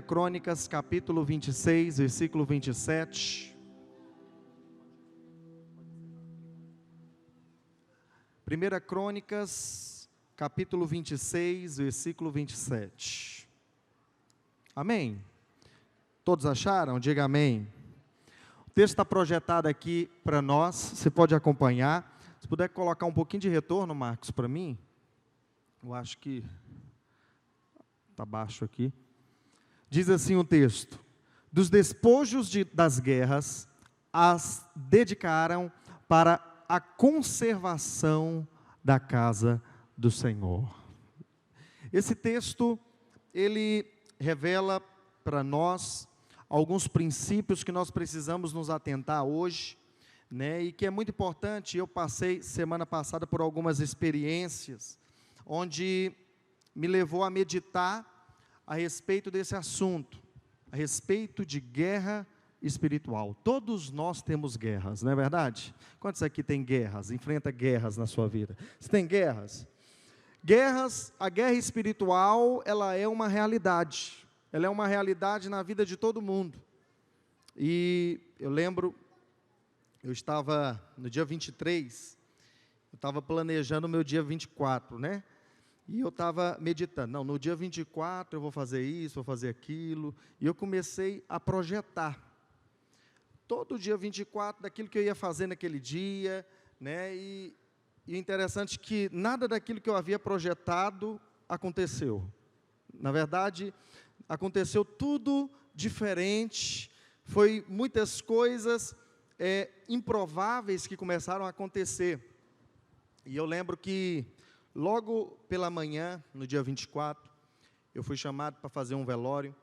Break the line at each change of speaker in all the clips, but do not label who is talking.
1 Crônicas, capítulo 26, versículo 27. 1 Crônicas, capítulo 26, versículo 27. Amém? Todos acharam? Diga amém. O texto está projetado aqui para nós, você pode acompanhar. Se puder colocar um pouquinho de retorno, Marcos, para mim. Eu acho que está baixo aqui. Diz assim o texto: dos despojos das guerras, as dedicaram para a conservação da casa do Senhor. Esse texto, ele revela para nós alguns princípios que nós precisamos nos atentar hoje, né, e que é muito importante. Eu passei semana passada por algumas experiências, onde me levou a meditar a respeito desse assunto, a respeito de guerra espiritual. Todos nós temos guerras, não é verdade? Quantos aqui tem guerras, enfrenta guerras na sua vida? Você tem guerras? A guerra espiritual, ela é uma realidade. Ela é uma realidade na vida de todo mundo. E eu lembro, eu estava no dia 23, eu estava planejando o meu dia 24, né? E eu estava meditando, não, no dia 24 eu vou fazer isso, vou fazer aquilo. E eu comecei a projetar. Todo dia 24, daquilo que eu ia fazer naquele dia, né? E o interessante é que nada daquilo que eu havia projetado aconteceu. Na verdade, aconteceu tudo diferente. Foi muitas coisas improváveis que começaram a acontecer. E eu lembro que logo pela manhã, no dia 24, eu fui chamado para fazer um velório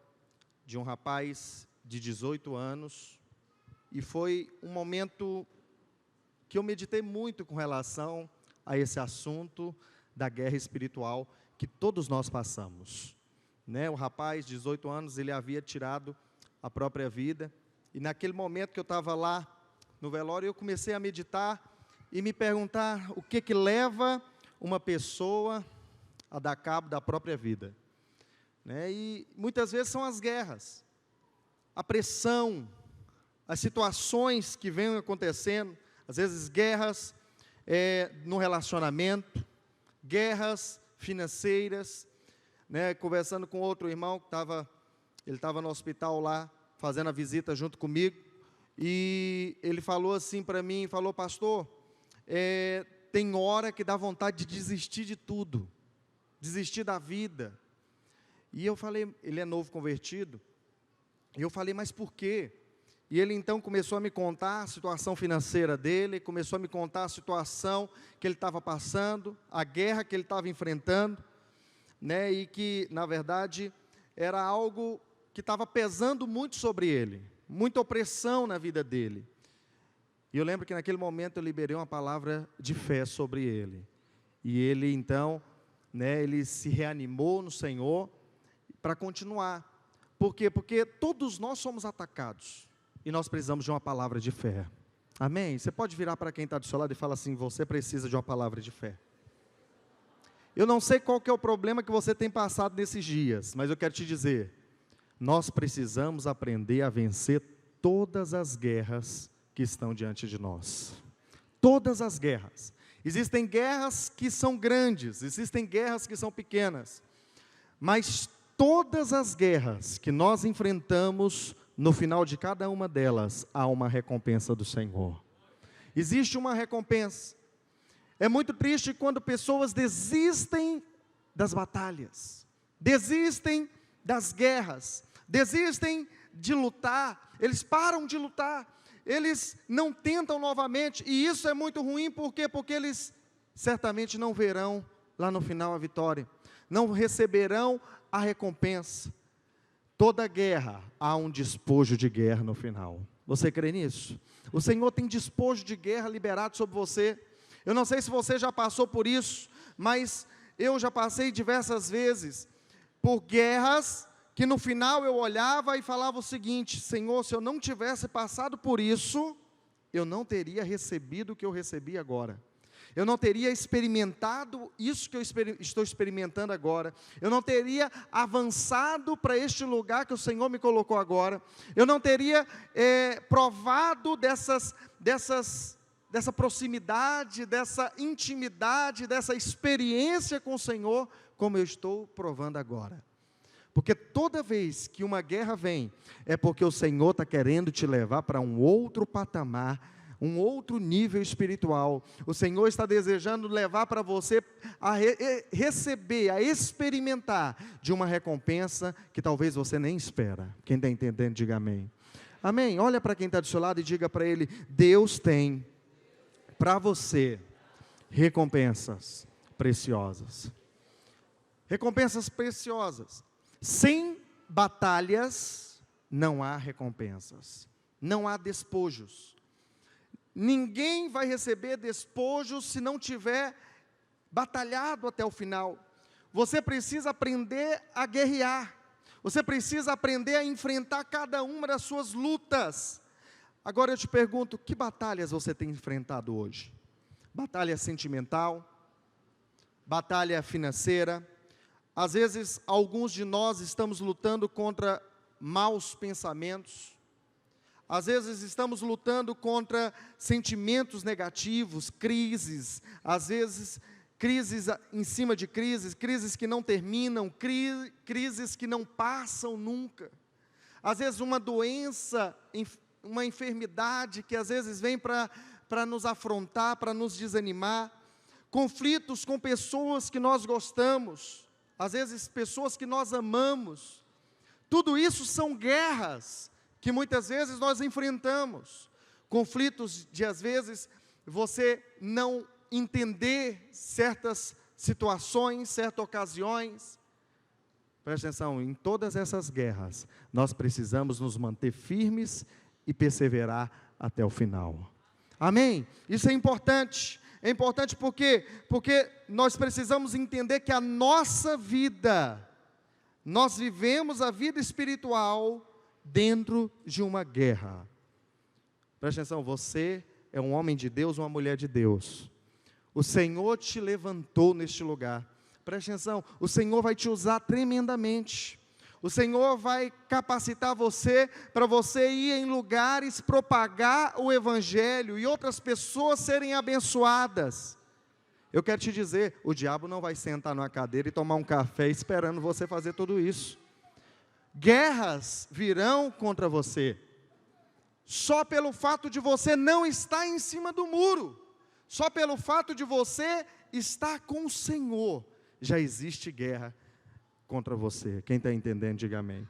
de um rapaz de 18 anos, e foi um momento que eu meditei muito com relação a esse assunto da guerra espiritual que todos nós passamos, né? O rapaz de 18 anos, ele havia tirado a própria vida, e naquele momento que eu estava lá no velório, eu comecei a meditar e me perguntar o que leva uma pessoa a dar cabo da própria vida, né? E muitas vezes são as guerras, a pressão, as situações que vêm acontecendo, às vezes guerras no relacionamento, guerras financeiras, né? Conversando com outro irmão que ele estava no hospital lá, fazendo a visita junto comigo, e ele falou assim para mim, falou: pastor, tem hora que dá vontade de desistir de tudo, desistir da vida. E eu falei, ele é novo convertido, e eu falei, mas por quê? E ele então começou a me contar a situação financeira dele, começou a me contar a situação que ele estava passando, a guerra que ele estava enfrentando, né, e que, na verdade, era algo que estava pesando muito sobre ele, muita opressão na vida dele. E eu lembro que naquele momento eu liberei uma palavra de fé sobre ele. E ele então, né, ele se reanimou no Senhor para continuar. Por quê? Porque todos nós somos atacados. E nós precisamos de uma palavra de fé. Amém? Você pode virar para quem está do seu lado e falar assim: você precisa de uma palavra de fé. Eu não sei qual que é o problema que você tem passado nesses dias, mas eu quero te dizer, nós precisamos aprender a vencer todas as guerras que estão diante de nós. Todas as guerras. Existem guerras que são grandes, existem guerras que são pequenas, mas todas as guerras que nós enfrentamos, no final de cada uma delas, há uma recompensa do Senhor. Existe uma recompensa. É muito triste quando pessoas desistem das batalhas, desistem das guerras, desistem de lutar, eles param de lutar, eles não tentam novamente, e isso é muito ruim, por quê? Porque eles certamente não verão lá no final a vitória, não receberão a recompensa. Toda guerra, há um despojo de guerra no final. Você crê nisso? O Senhor tem despojo de guerra liberado sobre você. Eu não sei se você já passou por isso, mas eu já passei diversas vezes por guerras que no final eu olhava e falava o seguinte: Senhor, se eu não tivesse passado por isso, eu não teria recebido o que eu recebi agora. eu não teria experimentado isso que eu estou experimentando agora, eu não teria avançado para este lugar que o Senhor me colocou agora, eu não teria provado dessa proximidade, dessa intimidade, dessa experiência com o Senhor, como eu estou provando agora. Porque toda vez que uma guerra vem, é porque o Senhor está querendo te levar para um outro patamar, um outro nível espiritual. O Senhor está desejando levar para você a receber, a experimentar de uma recompensa que talvez você nem espera. Quem está entendendo, diga amém. Amém? Olha para quem está do seu lado e diga para ele: Deus tem para você recompensas preciosas. Recompensas preciosas. Sem batalhas não há recompensas, não há despojos. Ninguém vai receber despojos se não tiver batalhado até o final. Você precisa aprender a guerrear, você precisa aprender a enfrentar cada uma das suas lutas. Agora eu te pergunto, que batalhas você tem enfrentado hoje? Batalha sentimental, batalha financeira. Às vezes, alguns de nós estamos lutando contra maus pensamentos. Às vezes, estamos lutando contra sentimentos negativos, crises. Às vezes, crises em cima de crises, crises que não terminam, crises que não passam nunca. Às vezes, uma doença, uma enfermidade que às vezes vem para nos afrontar, para nos desanimar. Conflitos com pessoas que nós gostamos. Às vezes pessoas que nós amamos, tudo isso são guerras, que muitas vezes nós enfrentamos, conflitos de às vezes, você não entender certas situações, certas ocasiões. Preste atenção, em todas essas guerras, nós precisamos nos manter firmes e perseverar até o final. Amém? Isso é importante. É importante porque nós precisamos entender que a nossa vida, nós vivemos a vida espiritual dentro de uma guerra. Preste atenção, você é um homem de Deus, uma mulher de Deus. O Senhor te levantou neste lugar. Preste atenção, o Senhor vai te usar tremendamente. O Senhor vai capacitar você para você ir em lugares, propagar o Evangelho e outras pessoas serem abençoadas. Eu quero te dizer, o diabo não vai sentar numa cadeira e tomar um café esperando você fazer tudo isso. Guerras virão contra você, só pelo fato de você não estar em cima do muro, só pelo fato de você estar com o Senhor, já existe guerra contra você. Quem está entendendo, diga amém.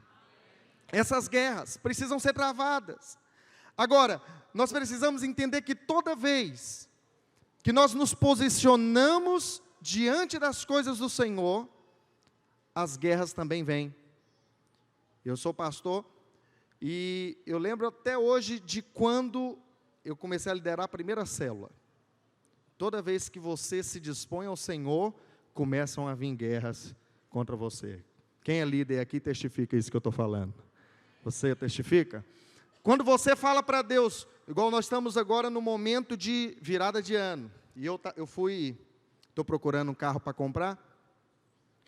Essas guerras precisam ser travadas. Agora, nós precisamos entender que toda vez que nós nos posicionamos diante das coisas do Senhor, as guerras também vêm. Eu sou pastor e eu lembro até hoje de quando eu comecei a liderar a primeira célula. Toda vez que você se dispõe ao Senhor, começam a vir guerras contra você. Quem é líder aqui testifica isso que eu estou falando. Você testifica? Quando você fala para Deus, igual nós estamos agora no momento de virada de ano, e estou procurando um carro para comprar,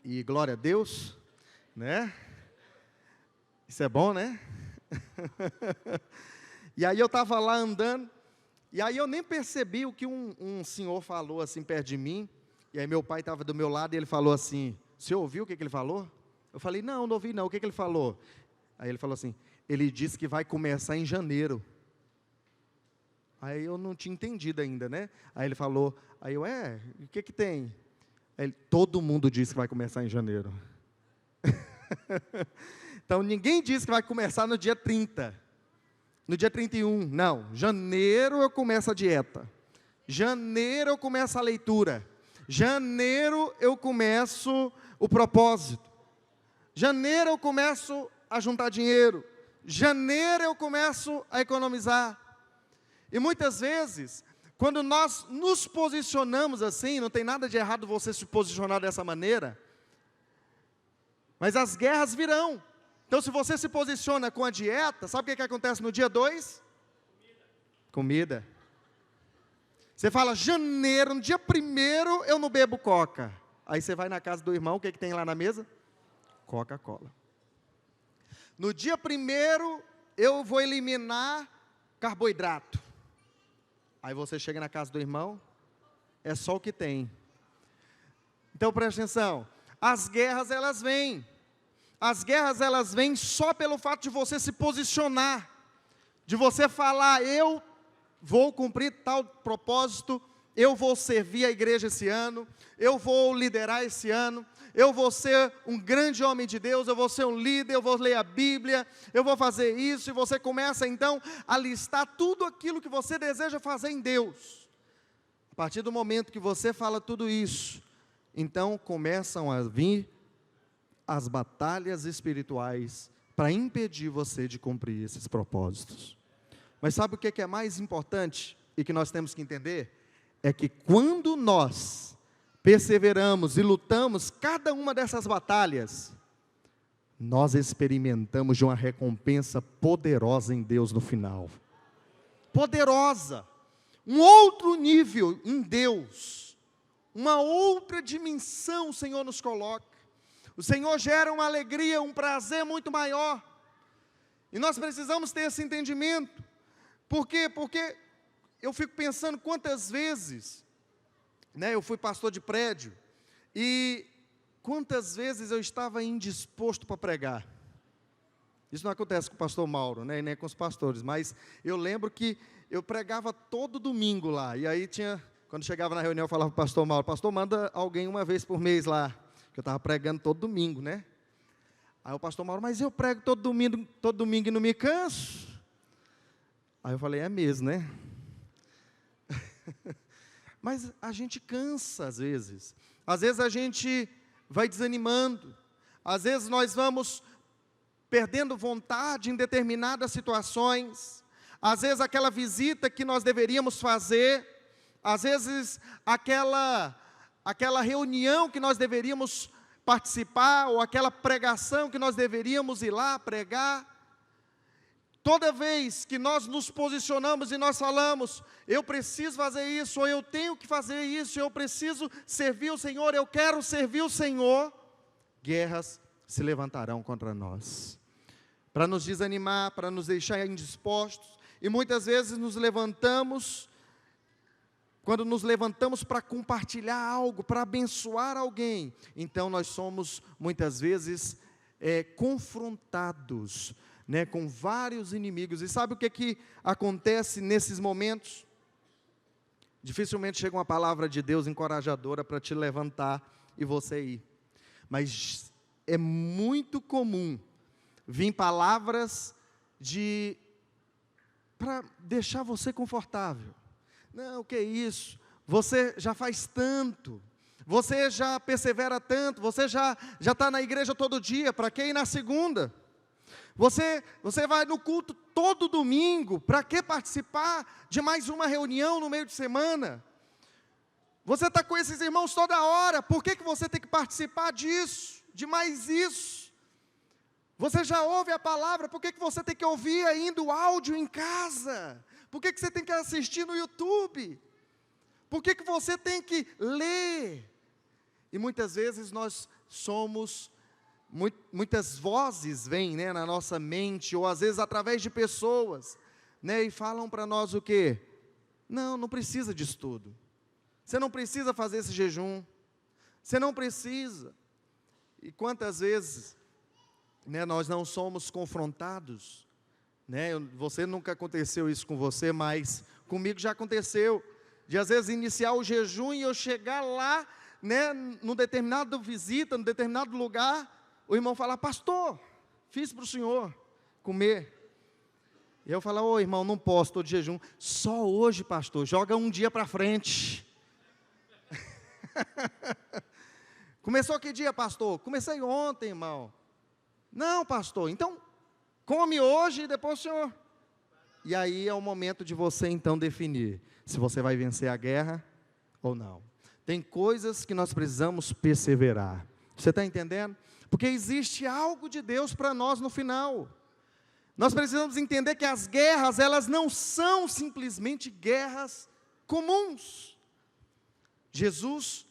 e glória a Deus, né? Isso é bom, né? E aí eu estava lá andando, e aí eu nem percebi o que um senhor falou assim perto de mim, e aí meu pai estava do meu lado e ele falou assim: você ouviu o que ele falou? Eu falei, não ouvi não, o que ele falou? Aí ele falou assim, ele disse que vai começar em janeiro. Aí eu não tinha entendido ainda, né? Aí ele falou, aí eu, o que tem? Aí todo mundo disse que vai começar em janeiro. Então ninguém disse que vai começar no dia 30, no dia 31, não. Janeiro eu começo a dieta, janeiro eu começo a leitura, janeiro eu começo o propósito, janeiro eu começo a juntar dinheiro, janeiro eu começo a economizar. E muitas vezes, quando nós nos posicionamos assim, não tem nada de errado você se posicionar dessa maneira, mas as guerras virão. Então se você se posiciona com a dieta, sabe o que acontece no dia 2? Comida. Você fala, janeiro, no dia 1º eu não bebo coca. Aí você vai na casa do irmão, o que tem lá na mesa? Coca-Cola. No dia 1º eu vou eliminar carboidrato. Aí você chega na casa do irmão, é só o que tem. Então presta atenção, as guerras elas vêm. As guerras elas vêm só pelo fato de você se posicionar, de você falar, eu vou cumprir tal propósito, eu vou servir a igreja esse ano, eu vou liderar esse ano, eu vou ser um grande homem de Deus, eu vou ser um líder, eu vou ler a Bíblia, eu vou fazer isso, e você começa então a listar tudo aquilo que você deseja fazer em Deus. A partir do momento que você fala tudo isso, então começam a vir as batalhas espirituais para impedir você de cumprir esses propósitos. Mas sabe o que é mais importante e que nós temos que entender? É que quando nós perseveramos e lutamos cada uma dessas batalhas, nós experimentamos de uma recompensa poderosa em Deus no final. Poderosa. Um outro nível em Deus. Uma outra dimensão o Senhor nos coloca. O Senhor gera uma alegria, um prazer muito maior. E nós precisamos ter esse entendimento. Por quê? Porque eu fico pensando quantas vezes, eu fui pastor de prédio, e quantas vezes eu estava indisposto para pregar. Isso não acontece com o pastor Mauro, nem com os pastores, mas eu lembro que eu pregava todo domingo lá, e aí quando chegava na reunião eu falava para o pastor Mauro, pastor, manda alguém uma vez por mês lá, que eu estava pregando todo domingo, Aí o pastor Mauro, mas eu prego todo domingo e não me canso. Aí eu falei, é mesmo, Mas a gente cansa às vezes a gente vai desanimando, às vezes nós vamos perdendo vontade em determinadas situações, às vezes aquela visita que nós deveríamos fazer, às vezes aquela reunião que nós deveríamos participar, ou aquela pregação que nós deveríamos ir lá pregar. Toda vez que nós nos posicionamos e nós falamos, eu preciso fazer isso, ou eu tenho que fazer isso, eu preciso servir o Senhor, eu quero servir o Senhor, guerras se levantarão contra nós, para nos desanimar, para nos deixar indispostos, e muitas vezes quando nos levantamos para compartilhar algo, para abençoar alguém, então nós somos muitas vezes confrontados, com vários inimigos. E sabe o que acontece nesses momentos? Dificilmente chega uma palavra de Deus encorajadora para te levantar e você ir. Mas é muito comum vir palavras para deixar você confortável. Não, o que é isso? Você já faz tanto, você já persevera tanto, você já está na igreja todo dia, para que ir na segunda? Você vai no culto todo domingo, para que participar de mais uma reunião no meio de semana? Você está com esses irmãos toda hora, por que você tem que participar disso, de mais isso? Você já ouve a palavra, por que você tem que ouvir ainda o áudio em casa? Por que você tem que assistir no YouTube? Por que você tem que ler? E muitas vezes nós somos... Muitas vozes vêm na nossa mente, ou às vezes através de pessoas, e falam para nós o quê? Não precisa disso tudo. Você não precisa fazer esse jejum. Você não precisa. E quantas vezes nós não somos confrontados? Você nunca aconteceu isso com você, mas comigo já aconteceu. De às vezes iniciar o jejum e eu chegar lá, num determinado visita, num determinado lugar, o irmão fala, pastor, fiz para o senhor comer. E eu falo, ô irmão, não posso, estou de jejum. Só hoje, pastor, joga um dia para frente. Começou que dia, pastor? Comecei ontem, irmão. Não, pastor, então come hoje e depois o senhor. E aí é o momento de você então definir se você vai vencer a guerra ou não. Tem coisas que nós precisamos perseverar. Você está entendendo? Porque existe algo de Deus para nós no final. Nós precisamos entender que as guerras, elas não são simplesmente guerras comuns. Jesus,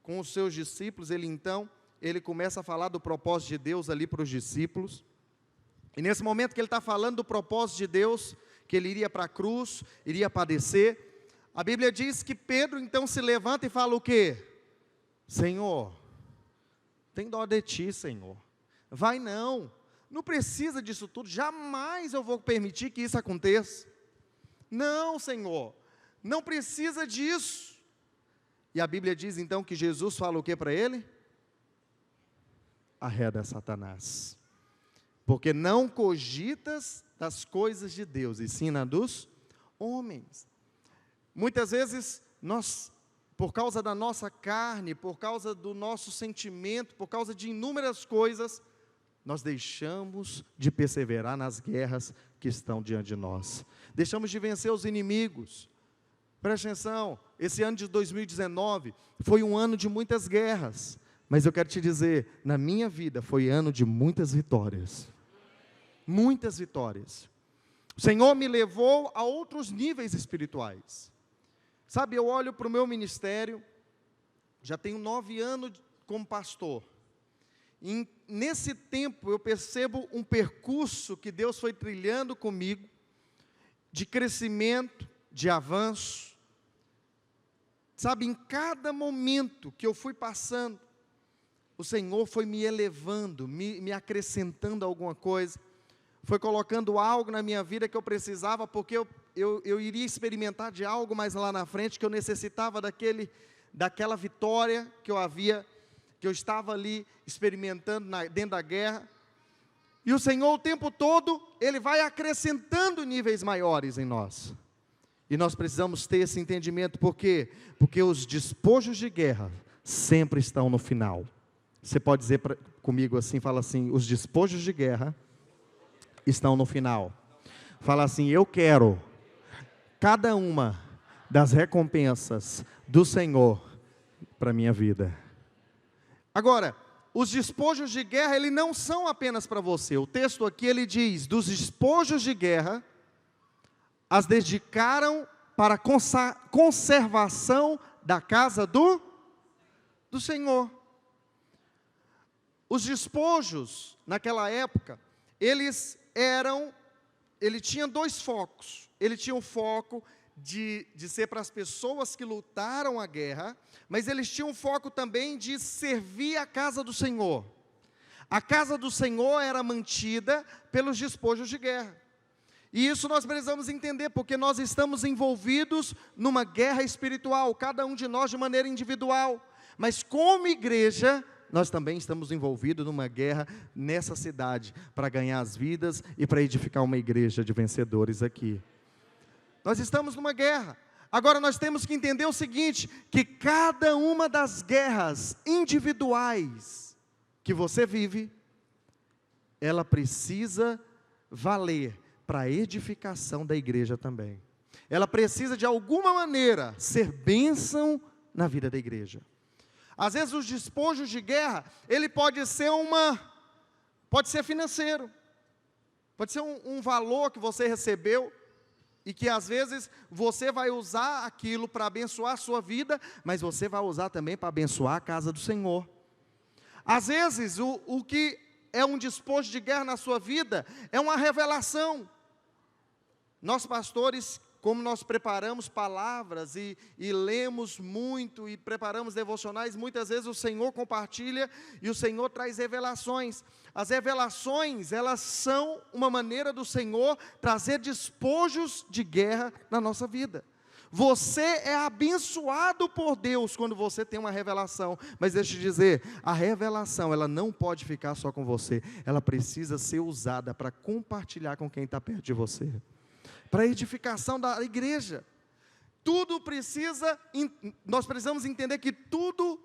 com os seus discípulos, ele começa a falar do propósito de Deus ali para os discípulos. E nesse momento que ele está falando do propósito de Deus, que ele iria para a cruz, iria padecer, a Bíblia diz que Pedro então se levanta e fala o quê? Senhor, tem dó de ti, Senhor. Vai não precisa disso tudo, jamais eu vou permitir que isso aconteça. Não, Senhor, não precisa disso. E a Bíblia diz então que Jesus fala o que para ele? Arreda Satanás, porque não cogitas das coisas de Deus, e sim na dos homens. Muitas vezes nós, por causa da nossa carne, por causa do nosso sentimento, por causa de inúmeras coisas, nós deixamos de perseverar nas guerras que estão diante de nós, deixamos de vencer os inimigos. Preste atenção, esse ano de 2019 foi um ano de muitas guerras, mas eu quero te dizer, na minha vida foi ano de muitas vitórias. Muitas vitórias. O Senhor me levou a outros níveis espirituais. Sabe, eu olho para o meu ministério, já tenho 9 anos como pastor. E nesse tempo eu percebo um percurso que Deus foi trilhando comigo, de crescimento, de avanço. Sabe, em cada momento que eu fui passando, o Senhor foi me elevando, me acrescentando alguma coisa, foi colocando algo na minha vida que eu precisava, porque eu iria experimentar de algo mais lá na frente, que eu necessitava daquela vitória que eu estava ali experimentando dentro da guerra. E o Senhor o tempo todo, Ele vai acrescentando níveis maiores em nós. E nós precisamos ter esse entendimento, por quê? Porque os despojos de guerra sempre estão no final. Você pode dizer comigo assim, fala assim, os despojos de guerra estão no final. Fala assim, eu quero cada uma das recompensas do Senhor para a minha vida. Agora, os despojos de guerra, eles não são apenas para você. O texto aqui, ele diz, dos despojos de guerra, as dedicaram para a conservação da casa do Senhor. Os despojos, naquela época, ele tinha 2 focos. Ele tinha o foco de ser para as pessoas que lutaram a guerra, mas eles tinham um foco também de servir a casa do Senhor. A casa do Senhor era mantida pelos despojos de guerra. E isso nós precisamos entender, porque nós estamos envolvidos numa guerra espiritual, cada um de nós de maneira individual, mas como igreja, nós também estamos envolvidos numa guerra nessa cidade, para ganhar as vidas e para edificar uma igreja de vencedores aqui. Nós estamos numa guerra. Agora nós temos que entender o seguinte, que cada uma das guerras individuais que você vive, ela precisa valer para a edificação da igreja também. Ela precisa de alguma maneira ser bênção na vida da igreja. Às vezes os despojos de guerra, ele pode ser financeiro, pode ser um valor que você recebeu, e que às vezes você vai usar aquilo para abençoar a sua vida, mas você vai usar também para abençoar a casa do Senhor. Às vezes o que é um despojo de guerra na sua vida, é uma revelação. Nós pastores, como nós preparamos palavras e lemos muito e preparamos devocionais, muitas vezes o Senhor compartilha e o Senhor traz revelações. As revelações, elas são uma maneira do Senhor trazer despojos de guerra na nossa vida. Você é abençoado por Deus quando você tem uma revelação, mas deixa eu te dizer, a revelação, ela não pode ficar só com você, ela precisa ser usada para compartilhar com quem está perto de você, para a edificação da igreja. Nós precisamos entender que tudo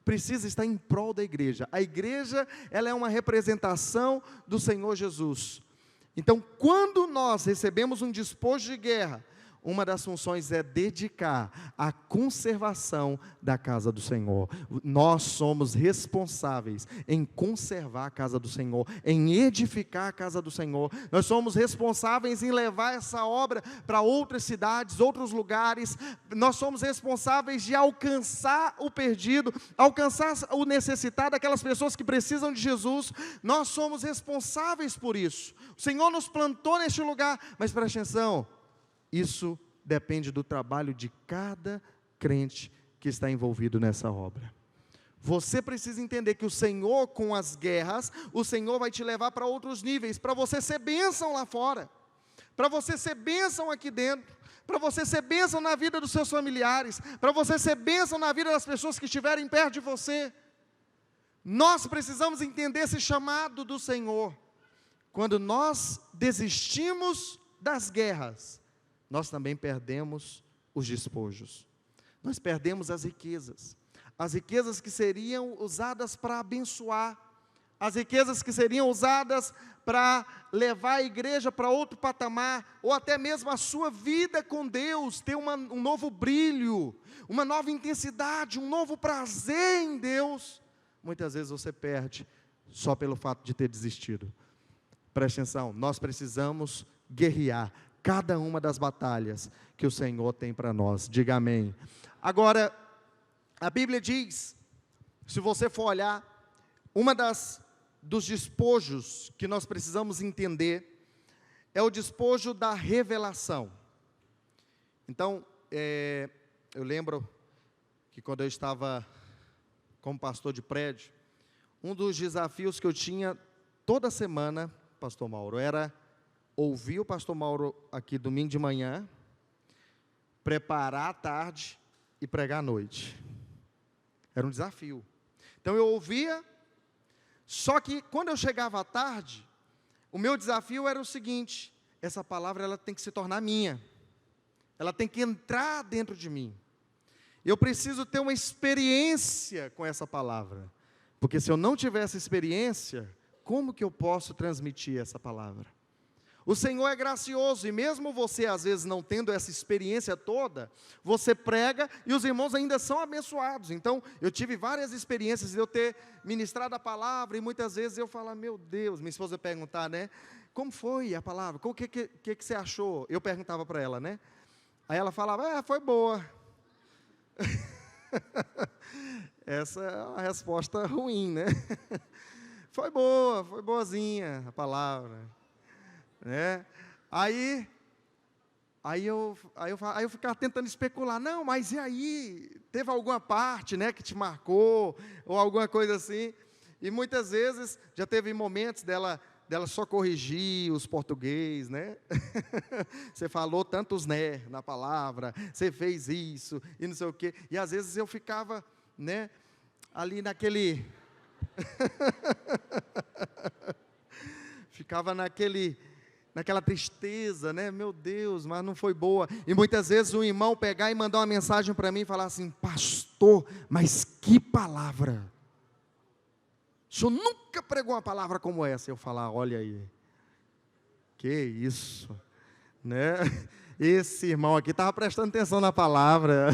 precisa estar em prol da igreja. A igreja, ela é uma representação do Senhor Jesus. Então, quando nós recebemos um despojo de guerra, uma das funções é dedicar à conservação da casa do Senhor. Nós somos responsáveis em conservar a casa do Senhor, em edificar a casa do Senhor. Nós somos responsáveis em levar essa obra para outras cidades, outros lugares. Nós somos responsáveis de alcançar o perdido, alcançar o necessitado, aquelas pessoas que precisam de Jesus. Nós somos responsáveis por isso. O Senhor nos plantou neste lugar, mas preste atenção, isso depende do trabalho de cada crente que está envolvido nessa obra. Você precisa entender que o Senhor, com as guerras, o Senhor vai te levar para outros níveis, para você ser bênção lá fora, para você ser bênção aqui dentro, para você ser bênção na vida dos seus familiares, para você ser bênção na vida das pessoas que estiverem perto de você. Nós precisamos entender esse chamado do Senhor. Quando nós desistimos das guerras, nós também perdemos os despojos, nós perdemos as riquezas que seriam usadas para abençoar, as riquezas que seriam usadas para levar a igreja para outro patamar, ou até mesmo a sua vida com Deus, ter um novo brilho, uma nova intensidade, um novo prazer em Deus. Muitas vezes você perde só pelo fato de ter desistido. Preste atenção, nós precisamos guerrear cada uma das batalhas que o Senhor tem para nós. Diga amém. Agora, a Bíblia diz, se você for olhar, dos despojos que nós precisamos entender, é o despojo da revelação. Então, eu lembro que quando eu estava como pastor de prédio, um dos desafios que eu tinha toda semana, pastor Mauro, era ouvir o pastor Mauro aqui domingo de manhã, preparar à tarde e pregar à noite. Era um desafio. Então eu ouvia, só que quando eu chegava à tarde, o meu desafio era o seguinte: essa palavra ela tem que se tornar minha, ela tem que entrar dentro de mim. Eu preciso ter uma experiência com essa palavra, porque se eu não tiver essa experiência, como que eu posso transmitir essa palavra? O Senhor é gracioso, e mesmo você às vezes não tendo essa experiência toda, você prega e os irmãos ainda são abençoados. Então, eu tive várias experiências de eu ter ministrado a palavra, e muitas vezes eu falo, meu Deus, minha esposa perguntar, né, como foi a palavra, o que você achou? Eu perguntava para ela, né, aí ela falava, foi boa. Essa é uma resposta ruim, né? Foi boa, foi boazinha a palavra, né? Aí eu ficava tentando especular, não, mas e aí? Teve alguma parte, né, que te marcou, ou alguma coisa assim? E muitas vezes, já teve momentos dela só corrigir os português, né? Você falou tantos né na palavra, você fez isso, e não sei o quê. E às vezes eu ficava, né, ali naquele... ficava naquela tristeza, né? Meu Deus, mas não foi boa. E muitas vezes o irmão pegar e mandar uma mensagem para mim e falar assim, pastor, mas que palavra! O senhor nunca pregou uma palavra como essa. Eu falar, olha aí, que isso, né? Esse irmão aqui estava prestando atenção na palavra.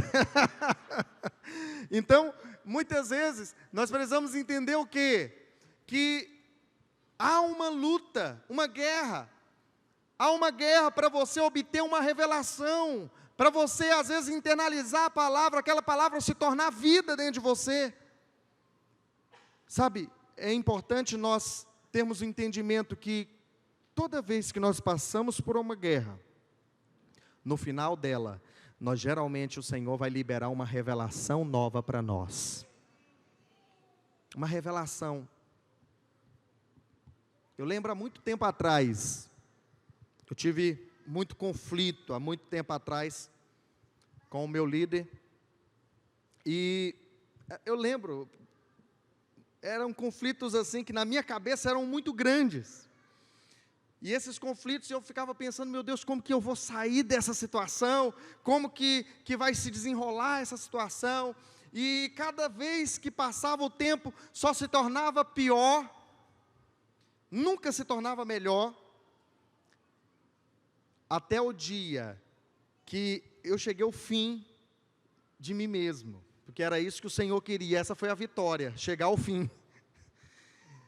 Então, muitas vezes, nós precisamos entender o quê? Que há uma luta, uma guerra. Há uma guerra para você obter uma revelação, para você, às vezes, internalizar a palavra, aquela palavra se tornar vida dentro de você. Sabe, é importante nós termos o entendimento que toda vez que nós passamos por uma guerra, no final dela, geralmente o Senhor vai liberar uma revelação nova para nós. Uma revelação. Eu lembro há muito tempo atrás, eu tive muito conflito, há muito tempo atrás, com o meu líder, e eu lembro, eram conflitos assim, que na minha cabeça eram muito grandes, e esses conflitos eu ficava pensando, meu Deus, como que eu vou sair dessa situação, como que vai se desenrolar essa situação, e cada vez que passava o tempo, só se tornava pior, nunca se tornava melhor, até o dia que eu cheguei ao fim de mim mesmo, porque era isso que o Senhor queria, essa foi a vitória, chegar ao fim.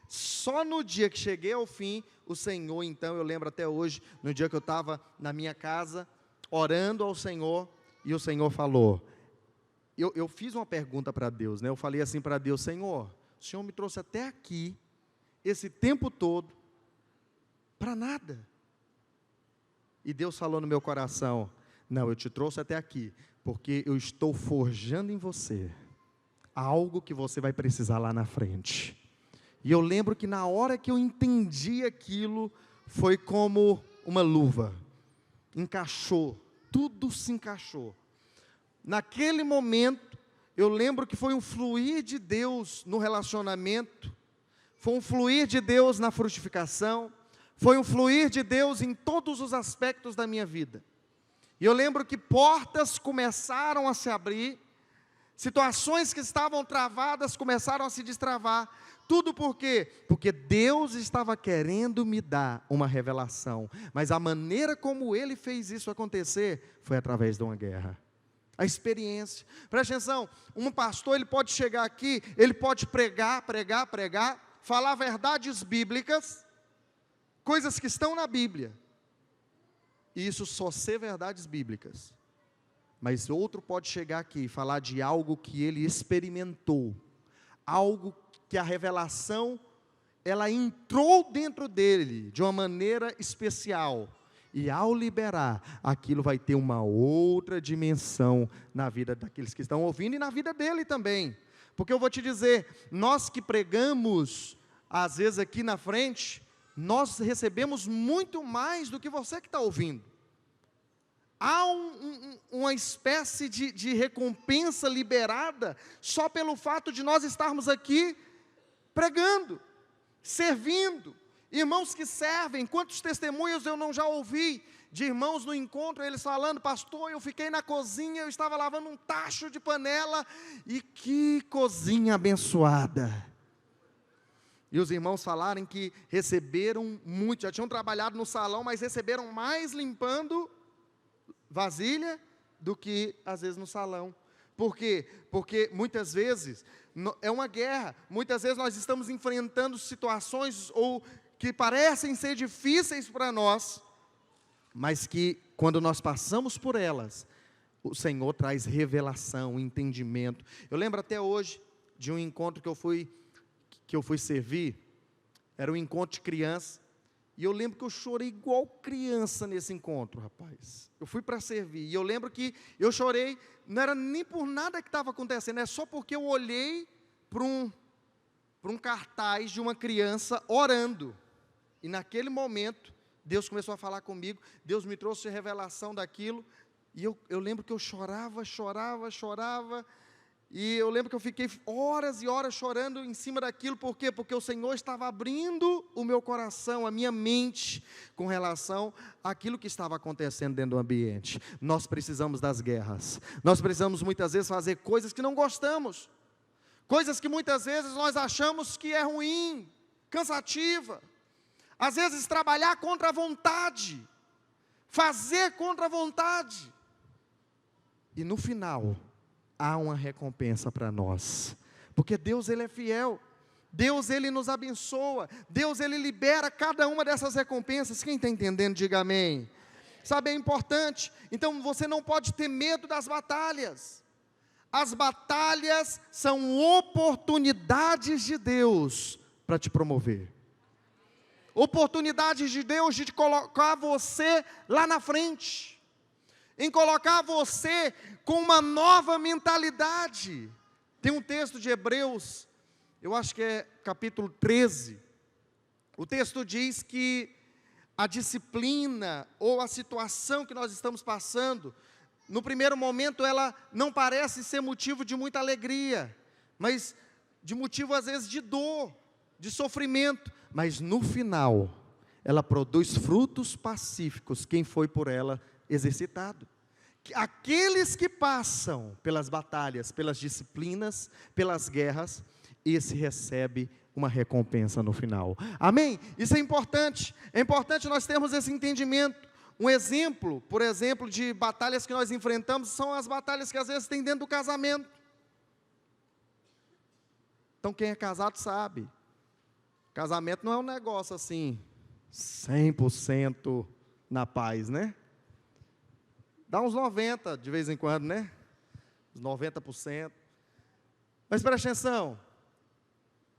Só no dia que cheguei ao fim, o Senhor, então, eu lembro até hoje, no dia que eu estava na minha casa, orando ao Senhor, e o Senhor falou, eu fiz uma pergunta para Deus, né? Eu falei assim para Deus, Senhor, o Senhor me trouxe até aqui, esse tempo todo, para nada. E Deus falou no meu coração, não, eu te trouxe até aqui, porque eu estou forjando em você algo que você vai precisar lá na frente. E eu lembro que na hora que eu entendi aquilo, foi como uma luva, encaixou, tudo se encaixou. Naquele momento, eu lembro que foi um fluir de Deus no relacionamento, foi um fluir de Deus na frutificação, foi um fluir de Deus em todos os aspectos da minha vida. E eu lembro que portas começaram a se abrir, situações que estavam travadas começaram a se destravar. Tudo por quê? Porque Deus estava querendo me dar uma revelação, mas a maneira como Ele fez isso acontecer, foi através de uma guerra. A experiência, presta atenção, um pastor ele pode chegar aqui, ele pode pregar, falar verdades bíblicas, coisas que estão na Bíblia, e isso só ser verdades bíblicas, mas outro pode chegar aqui e falar de algo que ele experimentou, algo que a revelação, ela entrou dentro dele, de uma maneira especial, e ao liberar, aquilo vai ter uma outra dimensão na vida daqueles que estão ouvindo e na vida dele também. Porque eu vou te dizer, nós que pregamos, às vezes aqui na frente, nós recebemos muito mais do que você que está ouvindo. Há uma espécie de recompensa liberada, só pelo fato de nós estarmos aqui pregando, servindo. Irmãos que servem, quantos testemunhos eu não já ouvi, de irmãos no encontro, eles falando, pastor, eu fiquei na cozinha, eu estava lavando um tacho de panela, e que cozinha abençoada. E os irmãos falaram que receberam muito, já tinham trabalhado no salão, mas receberam mais limpando vasilha do que às vezes no salão. Por quê? Porque muitas vezes é uma guerra, muitas vezes nós estamos enfrentando situações ou que parecem ser difíceis para nós, mas que quando nós passamos por elas, o Senhor traz revelação, entendimento. Eu lembro até hoje de um encontro que eu fui servir, era um encontro de criança, e eu lembro que eu chorei igual criança nesse encontro, rapaz. Eu fui para servir, e eu lembro que eu chorei, não era nem por nada que estava acontecendo, é só porque eu olhei para um cartaz de uma criança orando, e naquele momento, Deus começou a falar comigo, Deus me trouxe a revelação daquilo, e eu lembro que eu chorava, e eu lembro que eu fiquei horas e horas chorando em cima daquilo, por quê? Porque o Senhor estava abrindo o meu coração, a minha mente, com relação àquilo que estava acontecendo dentro do ambiente. Nós precisamos das guerras, nós precisamos muitas vezes fazer coisas que não gostamos, coisas que muitas vezes nós achamos que é ruim, cansativa, às vezes trabalhar contra a vontade, fazer contra a vontade, e no final, há uma recompensa para nós, porque Deus Ele é fiel, Deus Ele nos abençoa, Deus Ele libera cada uma dessas recompensas. Quem está entendendo, diga amém. Sabe, é importante, então você não pode ter medo das batalhas, as batalhas são oportunidades de Deus para te promover, oportunidades de Deus de te colocar você lá na frente, em colocar você com uma nova mentalidade. Tem um texto de Hebreus, eu acho que é capítulo 13, o texto diz que a disciplina ou a situação que nós estamos passando, no primeiro momento ela não parece ser motivo de muita alegria, mas de motivo às vezes de dor, de sofrimento, mas no final, ela produz frutos pacíficos, quem foi por ela exercitado. Aqueles que passam pelas batalhas, pelas disciplinas, pelas guerras, esse recebe uma recompensa no final. Amém? Isso é importante nós termos esse entendimento. Um exemplo, por exemplo, de batalhas que nós enfrentamos, são as batalhas que às vezes tem dentro do casamento. Então quem é casado sabe, casamento não é um negócio assim, 100% na paz, né? Dá uns 90% de vez em quando, né? Uns 90%. Mas preste atenção,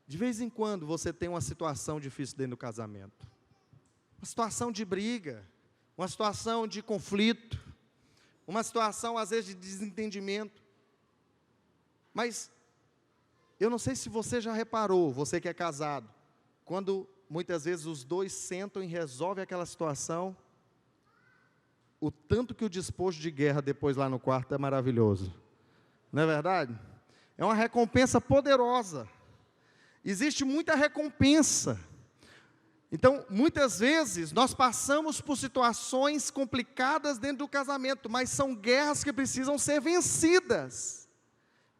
de vez em quando você tem uma situação difícil dentro do casamento. Uma situação de briga, uma situação de conflito, uma situação às vezes de desentendimento. Mas eu não sei se você já reparou, você que é casado, quando muitas vezes os dois sentam e resolvem aquela situação, o tanto que o despojo de guerra depois lá no quarto é maravilhoso. Não é verdade? É uma recompensa poderosa. Existe muita recompensa. Então, muitas vezes, nós passamos por situações complicadas dentro do casamento, mas são guerras que precisam ser vencidas.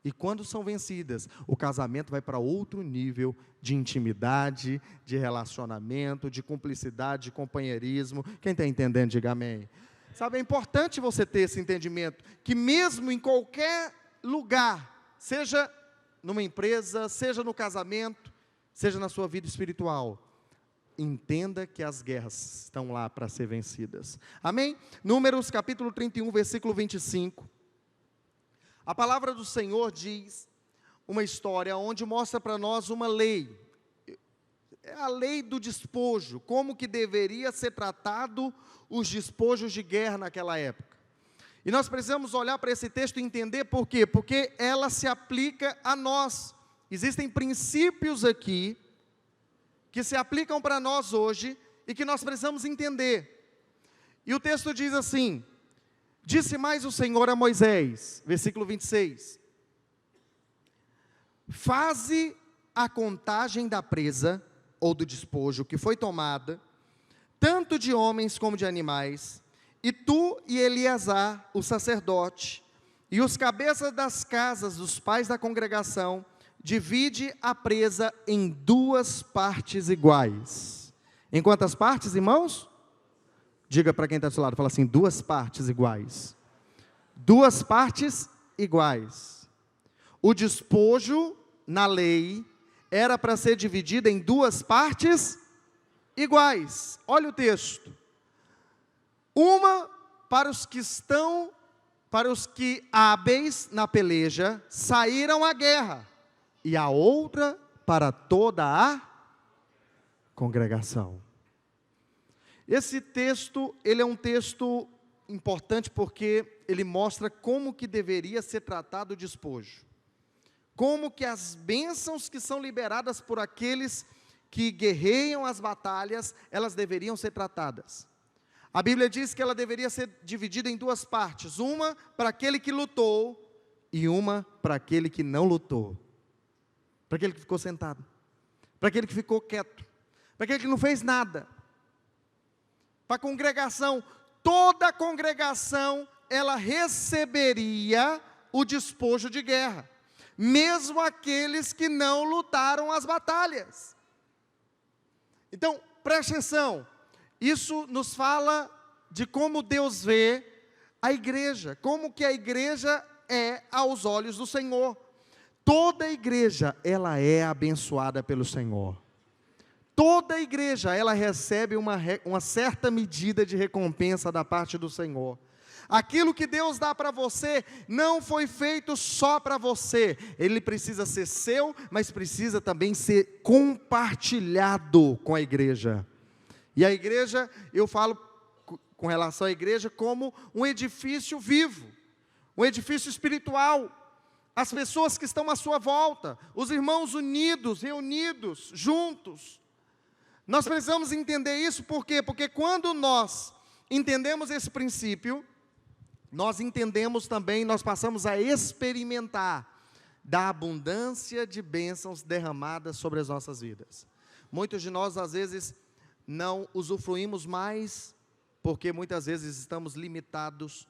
E quando são vencidas, o casamento vai para outro nível de intimidade, de relacionamento, de cumplicidade, de companheirismo. Quem está entendendo, diga amém. Sabe, é importante você ter esse entendimento, que mesmo em qualquer lugar, seja numa empresa, seja no casamento, seja na sua vida espiritual, entenda que as guerras estão lá para ser vencidas. Amém? Números capítulo 31, versículo 25. A palavra do Senhor diz uma história onde mostra para nós uma lei. É a lei do despojo, como que deveria ser tratado os despojos de guerra naquela época. E nós precisamos olhar para esse texto e entender por quê? Porque ela se aplica a nós. Existem princípios aqui que se aplicam para nós hoje e que nós precisamos entender. E o texto diz assim: disse mais o Senhor a Moisés, versículo 26, faze a contagem da presa, ou do despojo, que foi tomada, tanto de homens como de animais, e tu e Eleazar, o sacerdote, e os cabeças das casas dos pais da congregação, divide a presa em 2 partes iguais. Em quantas partes, irmãos? Diga para quem está do seu lado, fala assim, 2 partes iguais. 2 partes iguais. O despojo, na lei, era para ser dividido em 2 partes iguais. Olha o texto. Uma para os que hábeis na peleja saíram à guerra, e a outra para toda a congregação. Esse texto, ele é um texto importante porque ele mostra como que deveria ser tratado o despojo. Como que as bênçãos que são liberadas por aqueles que guerreiam as batalhas, elas deveriam ser tratadas. A Bíblia diz que ela deveria ser dividida em 2 partes. Uma para aquele que lutou e uma para aquele que não lutou. Para aquele que ficou sentado. Para aquele que ficou quieto. Para aquele que não fez nada. Para a congregação, toda a congregação, ela receberia o despojo de guerra, mesmo aqueles que não lutaram as batalhas. Então, preste atenção, isso nos fala de como Deus vê a igreja, como que a igreja é aos olhos do Senhor. Toda a igreja, ela é abençoada pelo Senhor. Toda a igreja, ela recebe uma certa medida de recompensa da parte do Senhor. Aquilo que Deus dá para você, não foi feito só para você. Ele precisa ser seu, mas precisa também ser compartilhado com a igreja. E a igreja, eu falo com relação à igreja como um edifício vivo, um edifício espiritual. As pessoas que estão à sua volta, os irmãos unidos, reunidos, juntos. Nós precisamos entender isso, por quê? Porque quando nós entendemos esse princípio, nós entendemos também, nós passamos a experimentar da abundância de bênçãos derramadas sobre as nossas vidas. Muitos de nós, às vezes, não usufruímos mais, porque muitas vezes estamos limitados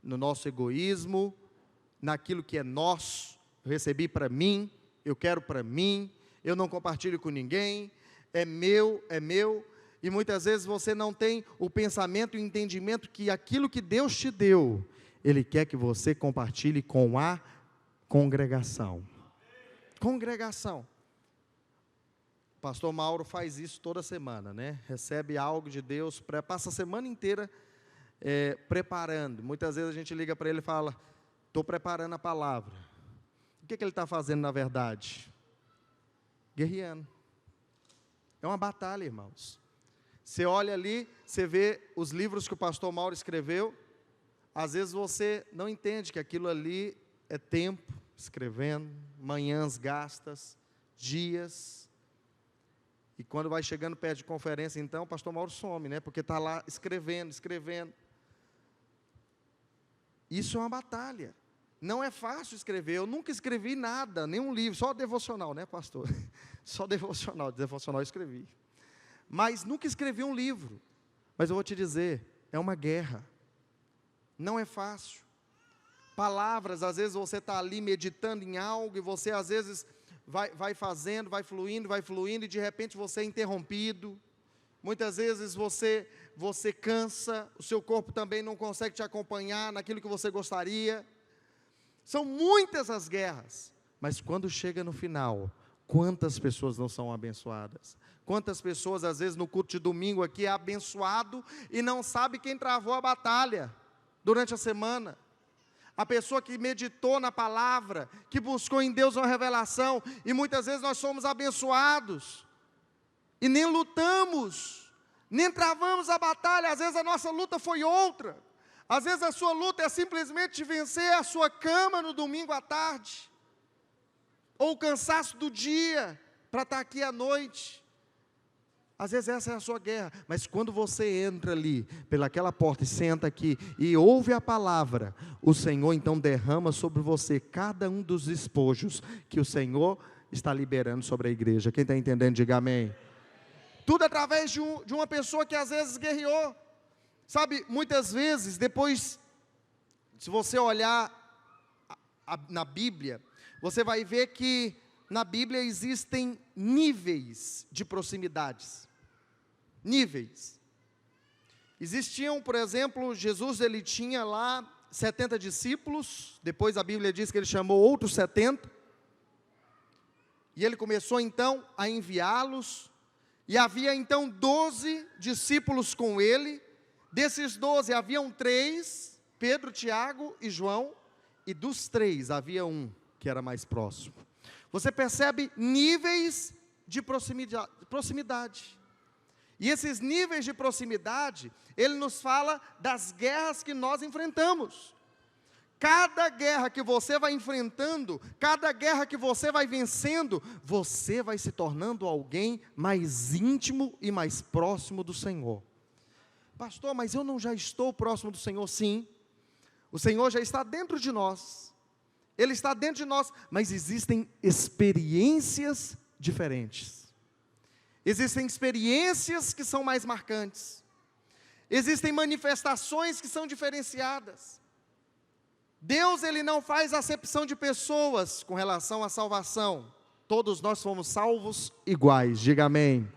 no nosso egoísmo, naquilo que é nosso. Eu recebi para mim, eu quero para mim, eu não compartilho com ninguém, é meu, E muitas vezes você não tem o pensamento e o entendimento que aquilo que Deus te deu, Ele quer que você compartilhe com a congregação. Congregação. O pastor Mauro faz isso toda semana, né? Recebe algo de Deus, passa a semana inteira preparando. Muitas vezes a gente liga para ele e fala, estou preparando a palavra. O que ele está fazendo na verdade? Guerreando. É uma batalha, irmãos. Você olha ali, você vê os livros que o pastor Mauro escreveu, às vezes você não entende que aquilo ali é tempo, escrevendo, manhãs gastas, dias, e quando vai chegando perto de conferência, então, o pastor Mauro some, né, porque está lá escrevendo. Isso é uma batalha, não é fácil escrever, eu nunca escrevi nada, nenhum livro, só devocional, né, pastor? Só devocional eu escrevi, mas nunca escrevi um livro. Mas eu vou te dizer, é uma guerra, não é fácil. Palavras, às vezes você está ali meditando em algo, e você às vezes vai fazendo, vai fluindo, e de repente você é interrompido. Muitas vezes você cansa, o seu corpo também não consegue te acompanhar naquilo que você gostaria. São muitas as guerras, mas quando chega no final, quantas pessoas não são abençoadas? Quantas pessoas, às vezes, no culto de domingo aqui, é abençoado e não sabe quem travou a batalha durante a semana? A pessoa que meditou na palavra, que buscou em Deus uma revelação, e muitas vezes nós somos abençoados, e nem lutamos, nem travamos a batalha. Às vezes a nossa luta foi outra, às vezes a sua luta é simplesmente vencer a sua cama no domingo à tarde, ou o cansaço do dia, para estar aqui à noite. Às vezes essa é a sua guerra, mas quando você entra ali, pelaquela porta e senta aqui, e ouve a palavra, o Senhor então derrama sobre você cada um dos despojos, que o Senhor está liberando sobre a igreja. Quem está entendendo, diga amém. Tudo através de uma pessoa que às vezes guerreou, sabe, muitas vezes, depois, se você olhar na Bíblia, você vai ver que na Bíblia existem níveis de proximidades. Níveis. Existiam, por exemplo, Jesus, ele tinha lá 70 discípulos, depois a Bíblia diz que ele chamou outros 70, e ele começou então a enviá-los, e havia então 12 discípulos com ele. Desses 12 haviam 3, Pedro, Tiago e João, e dos 3 havia um que era mais próximo. Você percebe níveis de proximidade. E esses níveis de proximidade, ele nos fala das guerras que nós enfrentamos. Cada guerra que você vai enfrentando, cada guerra que você vai vencendo, você vai se tornando alguém mais íntimo e mais próximo do Senhor. Pastor, mas eu não já estou próximo do Senhor? Sim, o Senhor já está dentro de nós. Ele está dentro de nós, mas existem experiências diferentes. Existem experiências que são mais marcantes. Existem manifestações que são diferenciadas. Deus, ele não faz acepção de pessoas com relação à salvação. Todos nós fomos salvos iguais, diga amém.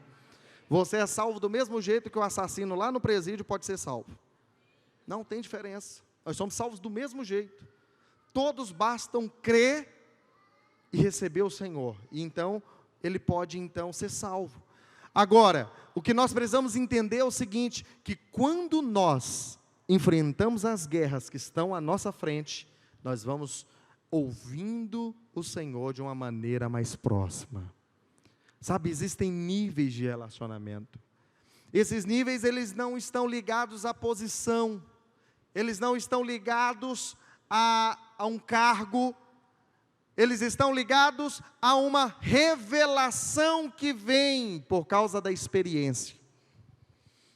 Você é salvo do mesmo jeito que o assassino lá no presídio pode ser salvo. Não tem diferença. Nós somos salvos do mesmo jeito. Todos bastam crer e receber o Senhor, e então ele pode então ser salvo. Agora, o que nós precisamos entender é o seguinte, que quando nós enfrentamos as guerras que estão à nossa frente, nós vamos ouvindo o Senhor de uma maneira mais próxima. Sabe, existem níveis de relacionamento. Esses níveis, eles não estão ligados à posição, eles não estão ligados a um cargo, eles estão ligados a uma revelação que vem por causa da experiência.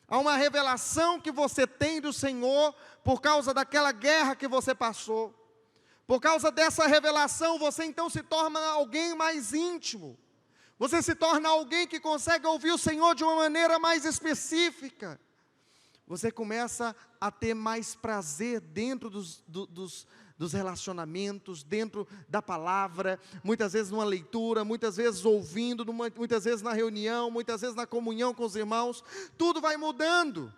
Há uma revelação que você tem do Senhor por causa daquela guerra que você passou. Por causa dessa revelação, você então se torna alguém mais íntimo. Você se torna alguém que consegue ouvir o Senhor de uma maneira mais específica. Você começa a ter mais prazer dentro dos relacionamentos, dentro da palavra, muitas vezes numa leitura, muitas vezes ouvindo, muitas vezes na reunião, muitas vezes na comunhão com os irmãos, tudo vai mudando.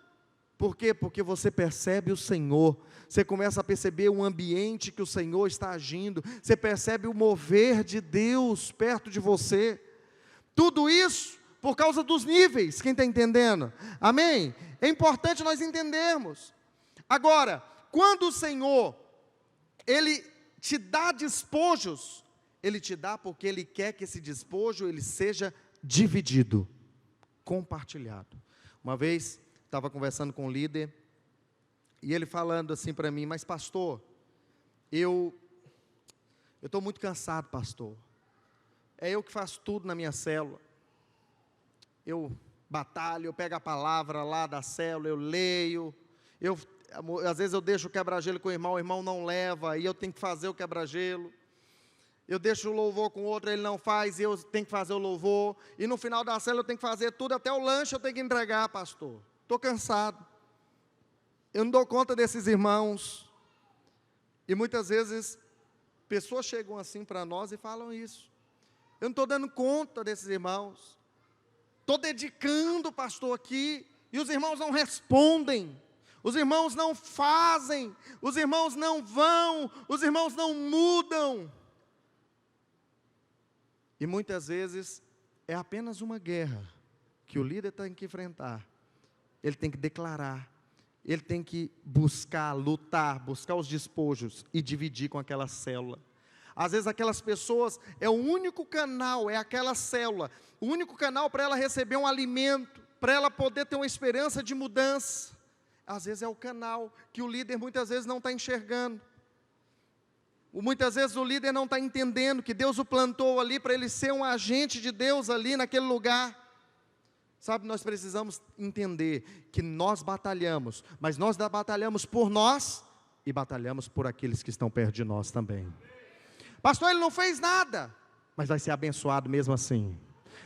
Por quê? Porque você percebe o Senhor, você começa a perceber o ambiente que o Senhor está agindo, você percebe o mover de Deus perto de você, tudo isso por causa dos níveis, quem está entendendo? Amém? É importante nós entendermos. Agora, quando o Senhor, Ele te dá despojos, Ele te dá porque Ele quer que esse despojo, ele seja dividido, compartilhado. Uma vez, estava conversando com um líder, e ele falando assim para mim, mas pastor, eu estou muito cansado, pastor, é eu que faço tudo na minha célula, eu batalho, eu pego a palavra lá da célula, eu leio, às vezes eu deixo o quebra-gelo com o irmão não leva, e eu tenho que fazer o quebra-gelo, eu deixo o louvor com o outro, ele não faz, e eu tenho que fazer o louvor, e no final da célula eu tenho que fazer tudo, até o lanche eu tenho que entregar, pastor, estou cansado, eu não dou conta desses irmãos, e muitas vezes, pessoas chegam assim para nós e falam isso, eu não estou dando conta desses irmãos, estou dedicando, pastor, aqui, e os irmãos não respondem, os irmãos não fazem, os irmãos não vão, os irmãos não mudam, e muitas vezes, é apenas uma guerra, que o líder tem que enfrentar, ele tem que declarar, ele tem que buscar, lutar, buscar os despojos, e dividir com aquela célula, às vezes aquelas pessoas, é o único canal, é aquela célula, o único canal para ela receber um alimento, para ela poder ter uma esperança de mudança, às vezes é o canal, que o líder muitas vezes não está enxergando, muitas vezes o líder não está entendendo, que Deus o plantou ali, para ele ser um agente de Deus ali naquele lugar, sabe, nós precisamos entender, que nós batalhamos, mas nós batalhamos por nós, e batalhamos por aqueles que estão perto de nós também, pastor, ele não fez nada, mas vai ser abençoado mesmo assim,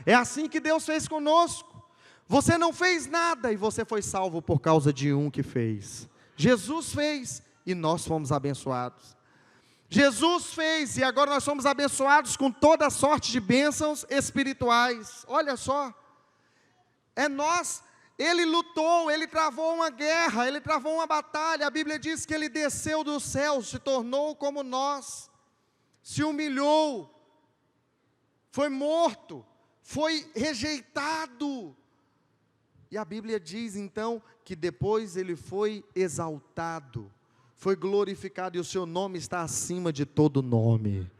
é assim que Deus fez conosco, você não fez nada, e você foi salvo por causa de um que fez, Jesus fez, e nós fomos abençoados, Jesus fez, e agora nós somos abençoados com toda sorte de bênçãos espirituais, olha só, ele lutou, ele travou uma guerra, ele travou uma batalha, a Bíblia diz que ele desceu do céu, se tornou como nós, se humilhou, foi morto, foi rejeitado, e a Bíblia diz então, que depois ele foi exaltado, foi glorificado, e o seu nome está acima de todo nome.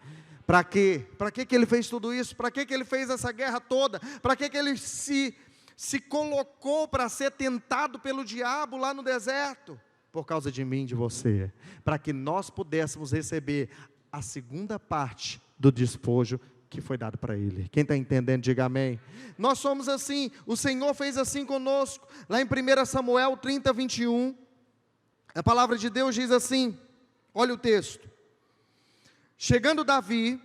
Para quê? Para que ele fez tudo isso? Para que ele fez essa guerra toda? Para que ele se colocou para ser tentado pelo diabo lá no deserto? Por causa de mim e de você, para que nós pudéssemos receber a segunda parte do despojo que foi dado para ele. Quem está entendendo, diga amém. Nós somos assim, o Senhor fez assim conosco, lá em 1 Samuel 30, 21, a palavra de Deus diz assim, olha o texto, chegando Davi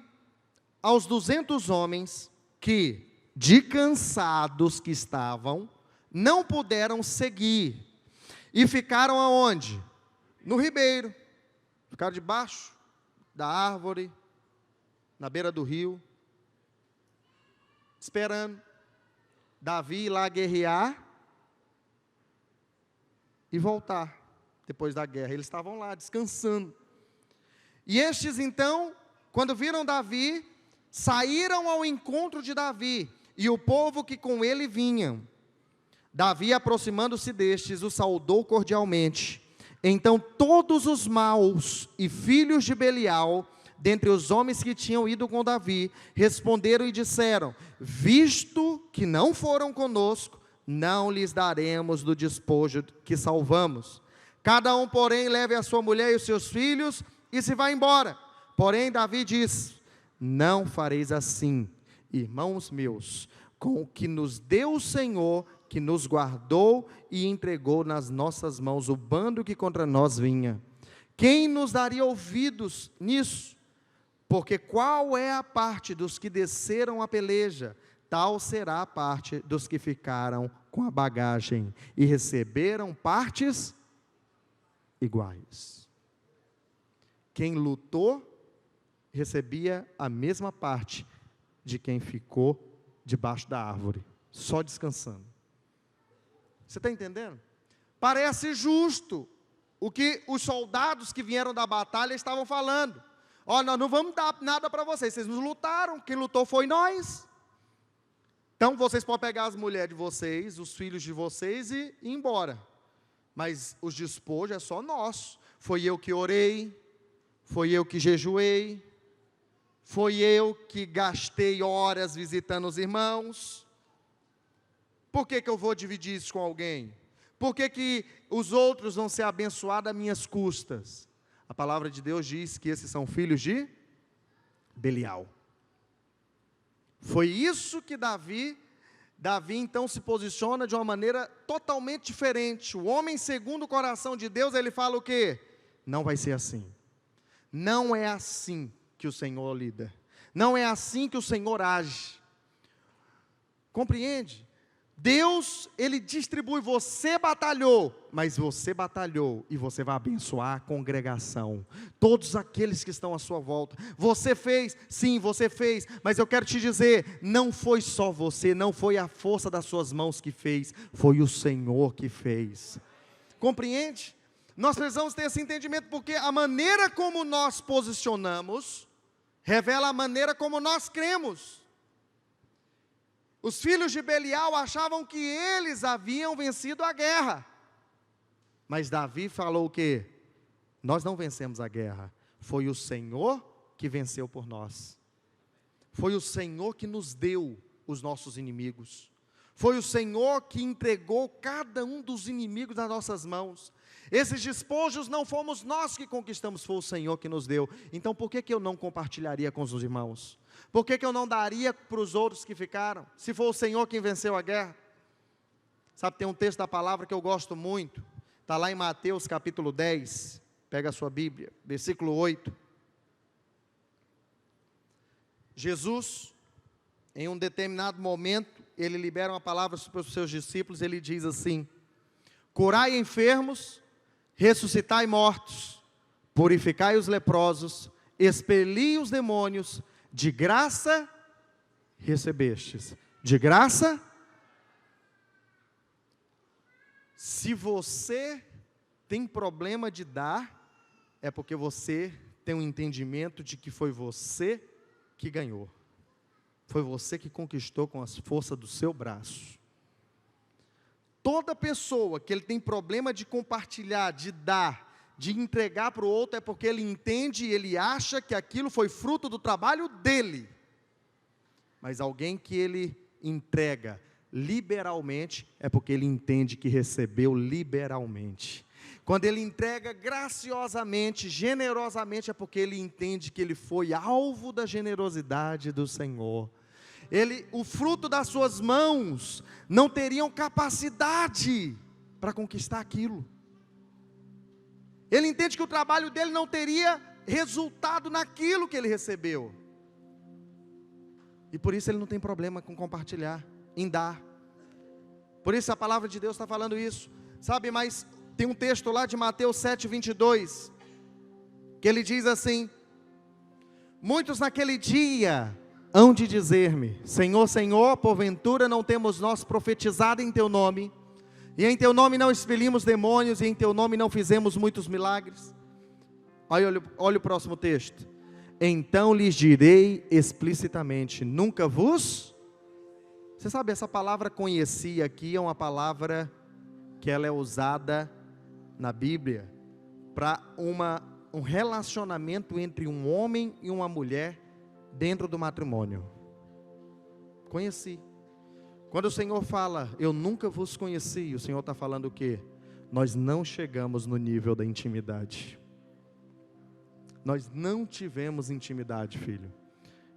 aos 200 homens, que de cansados que estavam, não puderam seguir, e ficaram aonde? No ribeiro, ficaram debaixo da árvore, na beira do rio, esperando Davi ir lá guerrear, e voltar, depois da guerra, eles estavam lá descansando, e estes então, quando viram Davi, saíram ao encontro de Davi, e o povo que com ele vinham, Davi aproximando-se destes, o saudou cordialmente, então todos os maus e filhos de Belial, dentre os homens que tinham ido com Davi, responderam e disseram, visto que não foram conosco, não lhes daremos do despojo que salvamos, cada um porém leve a sua mulher e os seus filhos, e se vá embora, porém Davi diz, não fareis assim, irmãos meus, com o que nos deu o Senhor, que nos guardou e entregou nas nossas mãos o bando que contra nós vinha, quem nos daria ouvidos nisso? Porque qual é a parte dos que desceram a peleja, tal será a parte dos que ficaram com a bagagem, e receberam partes iguais. quem lutou recebia a mesma parte de quem ficou debaixo da árvore, só descansando. Você está entendendo? Parece justo o que os soldados que vieram da batalha estavam falando. Ó, nós não vamos dar nada para vocês, vocês não lutaram, quem lutou foi nós. Então vocês podem pegar as mulheres de vocês, os filhos de vocês e ir embora. Mas os despojos é só nosso. Foi eu que orei, foi eu que jejuei, foi eu que gastei horas visitando os irmãos. Por que eu vou dividir isso com alguém? Por que os outros vão ser abençoados às minhas custas? A palavra de Deus diz que esses são filhos de Belial. Foi isso que Davi então se posiciona de uma maneira totalmente diferente. O homem segundo o coração de Deus, ele fala o quê? Não vai ser assim. Não é assim que o Senhor lida. Não é assim que o Senhor age. Compreende? Deus, Ele distribui, você batalhou, mas você batalhou e você vai abençoar a congregação, todos aqueles que estão à sua volta. Você fez, sim, você fez, mas eu quero te dizer, não foi só você, não foi a força das suas mãos que fez, foi o Senhor que fez. Compreende? Nós precisamos ter esse entendimento, porque a maneira como nós posicionamos, revela a maneira como nós cremos. Os filhos de Belial achavam que eles haviam vencido a guerra. Mas Davi falou o quê? Nós não vencemos a guerra. Foi o Senhor que venceu por nós. Foi o Senhor que nos deu os nossos inimigos. Foi o Senhor que entregou cada um dos inimigos nas nossas mãos. Esses despojos não fomos nós que conquistamos, foi o Senhor que nos deu. Então por que eu não compartilharia com os irmãos? Por que eu não daria para os outros que ficaram, se for o Senhor quem venceu a guerra? Sabe, tem um texto da palavra que eu gosto muito, está lá em Mateus capítulo 10, pega a sua Bíblia, versículo 8. Jesus, em um determinado momento, ele libera uma palavra para os seus discípulos, ele diz assim: curai enfermos, ressuscitai mortos, purificai os leprosos, expeli os demônios, de graça recebestes, de graça. Se você tem problema de dar, é porque você tem um entendimento de que foi você que ganhou, foi você que conquistou com as forças do seu braço. Toda pessoa que ele tem problema de compartilhar, de dar, de entregar para o outro, é porque ele entende e ele acha que aquilo foi fruto do trabalho dele. Mas alguém que ele entrega liberalmente, é porque ele entende que recebeu liberalmente. Quando ele entrega graciosamente, generosamente, é porque ele entende que ele foi alvo da generosidade do Senhor. O fruto das suas mãos não teriam capacidade para conquistar aquilo. Ele entende que o trabalho dele não teria resultado naquilo que ele recebeu. E por isso ele não tem problema com compartilhar, em dar. Por isso a palavra de Deus está falando isso. Sabe, mas tem um texto lá de Mateus 7:22, que ele diz assim: muitos naquele dia hão de dizer-me, Senhor, Senhor, porventura não temos nós profetizado em teu nome, e em teu nome não expelimos demônios, e em teu nome não fizemos muitos milagres? Olha o próximo texto. Então lhes direi explicitamente, nunca vos... Você sabe, essa palavra conheci aqui é uma palavra que ela é usada na Bíblia para um relacionamento entre um homem e uma mulher dentro do matrimônio. Conheci. Quando o Senhor fala, eu nunca vos conheci, o Senhor está falando o quê? Nós não chegamos no nível da intimidade. Nós não tivemos intimidade, filho.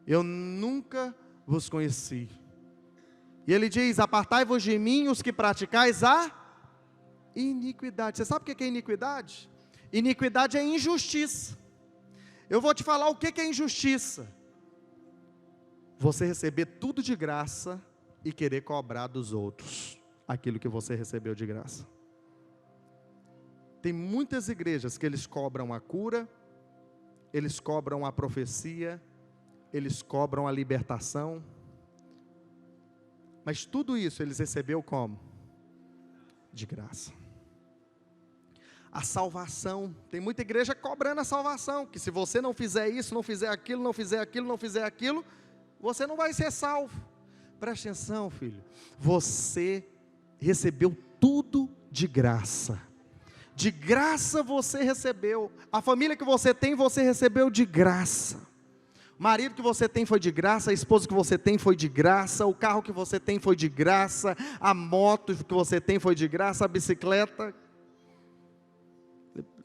Eu nunca vos conheci. E ele diz, apartai-vos de mim os que praticais a iniquidade. Você sabe o que é iniquidade? Iniquidade é injustiça. Eu vou te falar o que é injustiça. Você receber tudo de graça e querer cobrar dos outros aquilo que você recebeu de graça. Tem muitas igrejas que eles cobram a cura, eles cobram a profecia, eles cobram a libertação, mas tudo isso eles receberam como? De graça. A salvação, tem muita igreja cobrando a salvação, que se você não fizer isso, não fizer aquilo, não fizer aquilo, não fizer aquilo, você não vai ser salvo. Preste atenção, filho, você recebeu tudo de graça você recebeu, a família que você tem, você recebeu de graça, o marido que você tem foi de graça, a esposa que você tem foi de graça, o carro que você tem foi de graça, a moto que você tem foi de graça, a bicicleta,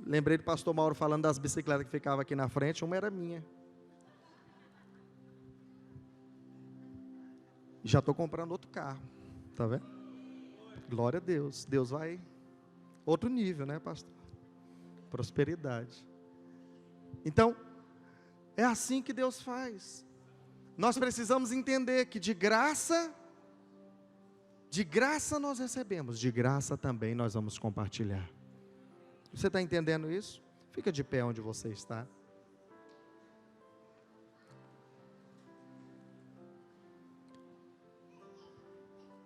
lembrei do pastor Mauro falando das bicicletas que ficavam aqui na frente, uma era minha, já estou comprando outro carro, está vendo? Glória a Deus, Deus vai, outro nível, né, pastor? Prosperidade. Então, é assim que Deus faz. Nós precisamos entender que de graça nós recebemos, de graça também nós vamos compartilhar. Você está entendendo isso? Fica de pé onde você está.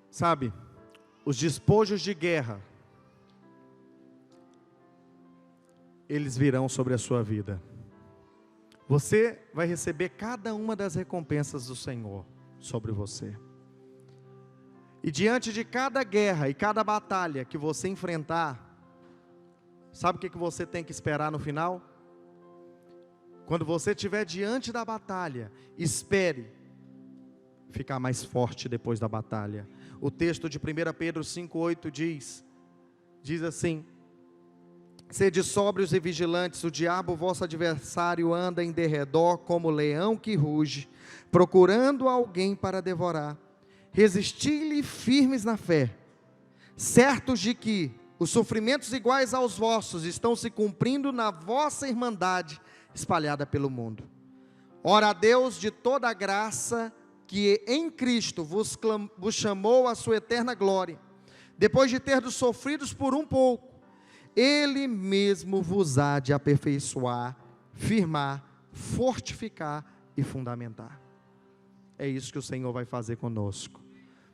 Sabe, os despojos de guerra, eles virão sobre a sua vida. Você vai receber cada uma das recompensas do Senhor sobre você. E diante de cada guerra e cada batalha que você enfrentar, sabe o que você tem que esperar no final? Quando você estiver diante da batalha, espere ficar mais forte depois da batalha. O texto de 1 Pedro 5,8 diz assim: sede sóbrios e vigilantes, o diabo, vosso adversário, anda em derredor como leão que ruge, procurando alguém para devorar. Resisti-lhe firmes na fé, certos de que os sofrimentos iguais aos vossos estão se cumprindo na vossa irmandade espalhada pelo mundo. Ora a Deus de toda a graça, que em Cristo vos chamou à sua eterna glória, depois de terdes sofridos por um pouco, Ele mesmo vos há de aperfeiçoar, firmar, fortificar e fundamentar. É isso que o Senhor vai fazer conosco.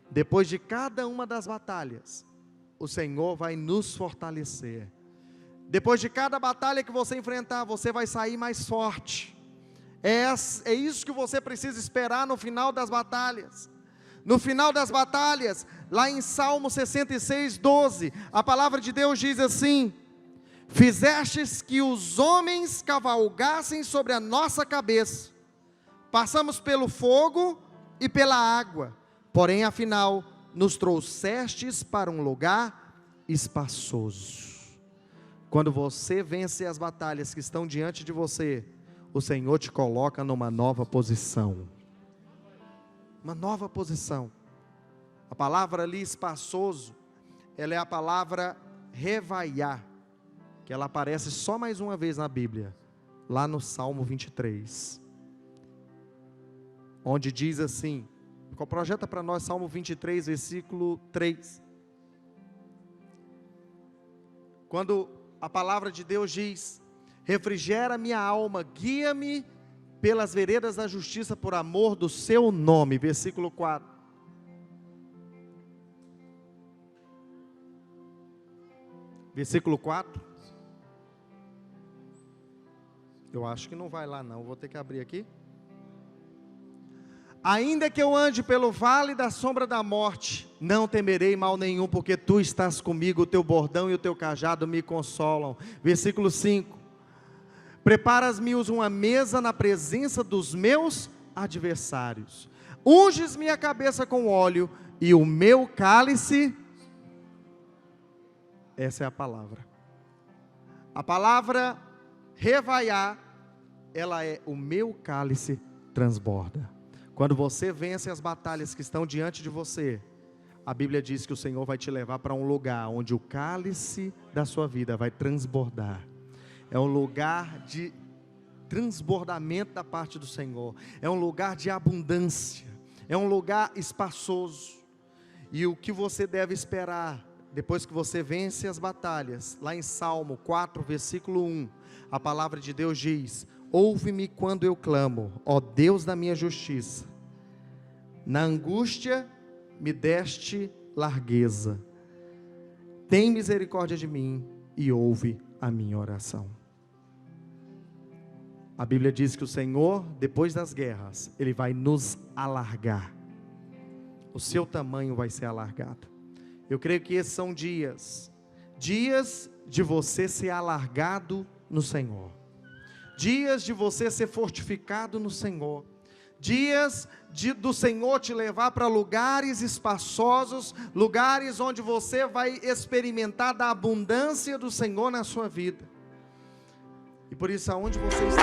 Depois de cada uma das batalhas, o Senhor vai nos fortalecer. Depois de cada batalha que você enfrentar, você vai sair mais forte. É isso que você precisa esperar no final das batalhas. No final das batalhas, lá em Salmo 66:12, a palavra de Deus diz assim: fizestes que os homens cavalgassem sobre a nossa cabeça, passamos pelo fogo e pela água, porém afinal nos trouxestes para um lugar espaçoso. Quando você vence as batalhas que estão diante de você, o Senhor te coloca numa nova posição. Uma nova posição. A palavra ali, espaçoso, ela é a palavra revaiar, que ela aparece só mais uma vez na Bíblia, lá no Salmo 23, onde diz assim, projeta para nós Salmo 23, versículo 3, quando a palavra de Deus diz: refrigera minha alma, guia-me pelas veredas da justiça por amor do seu nome. Versículo 4. Versículo 4. Eu acho que não vai lá não, vou ter que abrir aqui. Ainda que eu ande pelo vale da sombra da morte, não temerei mal nenhum, porque tu estás comigo, o teu bordão e o teu cajado me consolam. Versículo 5. Preparas-me uma mesa na presença dos meus adversários, unges minha cabeça com óleo, e o meu cálice, essa é a palavra revaiar, ela é: o meu cálice transborda. Quando você vence as batalhas que estão diante de você, a Bíblia diz que o Senhor vai te levar para um lugar onde o cálice da sua vida vai transbordar. É um lugar de transbordamento da parte do Senhor, é um lugar de abundância, é um lugar espaçoso. E o que você deve esperar, depois que você vence as batalhas, lá em Salmo 4, versículo 1, a palavra de Deus diz: Ouve-me quando eu clamo, ó Deus da minha justiça. Na angústia me deste largueza. Tem misericórdia de mim e ouve a minha oração. A Bíblia diz que o Senhor, depois das guerras, Ele vai nos alargar. O seu tamanho vai ser alargado. Eu creio que esses são dias de você ser alargado no Senhor. Dias de você ser fortificado no Senhor. Dias do Senhor te levar para lugares espaçosos, lugares onde você vai experimentar da abundância do Senhor na sua vida. E por isso, aonde você está,